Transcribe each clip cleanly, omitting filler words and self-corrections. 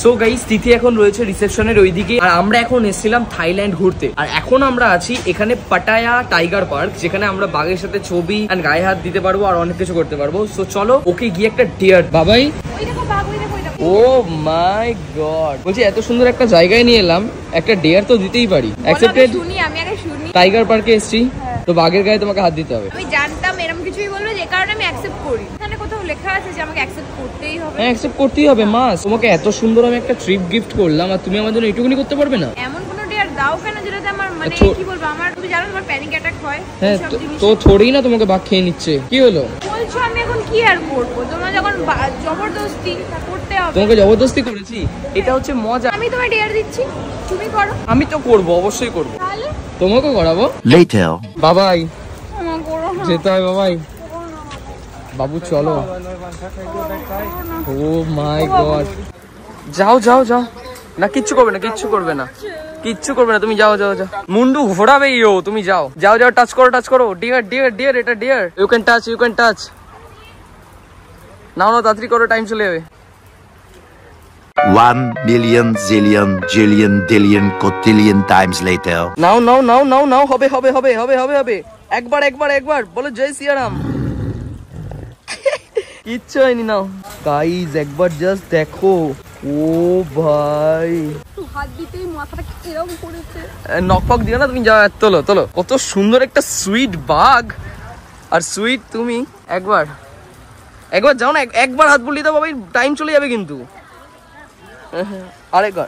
So guys, তিথি এখন রয়েছে রিসেপশনের ওইদিকে, আর আমরা এখন এসেছিলাম থাইল্যান্ড ঘুরতে। আর এখন আমরা আছি এখানে পাটায়া টাইগার পার্ক, যেখানে আমরা বাঘের সাথে ছবি আর গায়ে হাত দিতে পারবো আর অনেক কিছু করতে পারবো। সো চলো ওকে গিয়ে একটা ডিয়ার বাবাই। ও মাই গড, বলছি এত সুন্দর একটা জায়গায় নিয়ে এলাম, একটা ডিয়ার তো দিতেই পারি। অ্যাকসেপ্টেড। টাইগার পার্কে এসেছি তো বাঘের গায়ে তোমাকে হাত দিতে হবে। আমি জানতাম এরকম কিছুই বলবে, যে কারণে আমি অ্যাকসেপ্ট করি। এখানে কোথাও লেখা আছে যে আমাকে অ্যাকসেপ্ট করতেই হবে? হ্যাঁ, অ্যাকসেপ্ট করতেই হবে। মাস তোমাকে এত সুন্দর আমি একটা ট্রিপ গিফট করলাম, আর তুমি আমার জন্য এইটুকুনি করতে পারবে না? এমন কোনো ডিয়ার দাও কেন যেটাতে আমার মানে কি বলবো, আমার তুমি জানো তোমার প্যানিক অ্যাটাক হয়। হ্যাঁ, তো থোড়েই না তোমাকে বাঘ খেয়ে নিচ্ছে। কি হলো বলছো? আমি এখন কি আর করবো? তোমরা যখন জবরদস্তি করতে হবে। তোমাকে জবরদস্তি করেছি, এটা হচ্ছে মজা। আমি তোমায় ডিয়ার দিচ্ছি, তুমি করো। আমি তো করব, অবশ্যই করব। তাহলে তোমাকেও করাবো। Later. বাবাই আমার করো না। যেতে হয় বাবাই। বাবু চলো। ও মাই গড, যাও যাও যাও। না কিচ্ছু করবে না, কিচ্ছু করবে না, কিচ্ছু করবে না। তুমি যাও যাও যাও। মুন্ডু ঘোরাবে ইও, তুমি যাও যাও যাও। টাচ করো, টাচ করো। ডিয়ার ডিয়ার ডিয়ার, এটা deer. You can touch, you can touch. নাও না, তাড়াতাড়ি করো, টাইম চলে যাবে। 1 million zillion jillion dillion cotillion times later. নাও নাও নাও নাও নাও। হবে হবে হবে হবে হবে হবে। একবার একবার একবার বলো জয় সিয়ারাম। কিচ্ছু হয়নি। নাও গাইজ, একবার জাস্ট দেখো। ও ভাই, হাত দিতেই মাথাটা এরকম করেছে। নক ফক দিও না, তুমি যাও। তোলো তোলো। কত সুন্দর একটা সুইট বাঘ, আর সুইট তুমি। একবার একবার যাও না, একবার হাত বুলিয়ে দাও বাবাই, টাইম চলে যাবে কিন্তু। আরেকবার।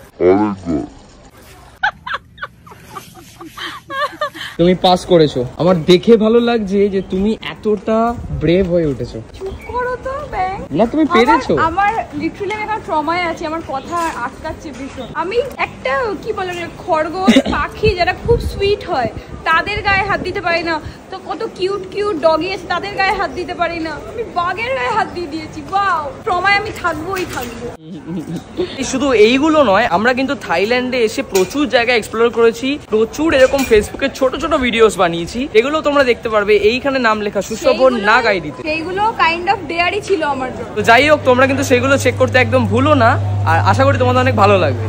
তুমি পাস করেছো। আমার দেখে ভালো লাগছে যে তুমি এতটা ব্রেভ হয়ে উঠেছো। চুপ করো তো ব্যাং। না, তুমি পেরেছো। আমার লিটারালি আমি এখন ট্রমায় আছি, আমার কথা আটকাচ্ছে ভীষণ। আমি একটা কি বলে খরগোশ পাখি যারা খুব সুইট হয় তাদের গায়ে হাত দিতে পারি না, তো কত কিউট কিউট ডগি আছে তাদের গায়ে হাত দিতে পারি না, আমি বাঘের গায়ে হাত দিয়ে দিয়েছি। ওয়াও, ট্রমায় আমি থাকবোই থাকবো। শুধু এইগুলো নয়, আমরা কিন্তু থাইল্যান্ডে এসে প্রচুর জায়গা এক্সপ্লোর করেছি, প্রচুর এরকম ফেসবুকে ছোট ছোট ভিডিওস বানিয়েছি, এগুলো তোমরা দেখতে পারবে। এইখানে নাম লেখা সুশোভন না গাইডিতে। সেইগুলো কাইন্ড অফ ডেয়ারই ছিল আমার জন্য। তো যাই হোক, তোমরা কিন্তু সেগুলো চেক করতে একদম ভুলো না, আর আশা করি তোমাদের অনেক ভালো লাগবে।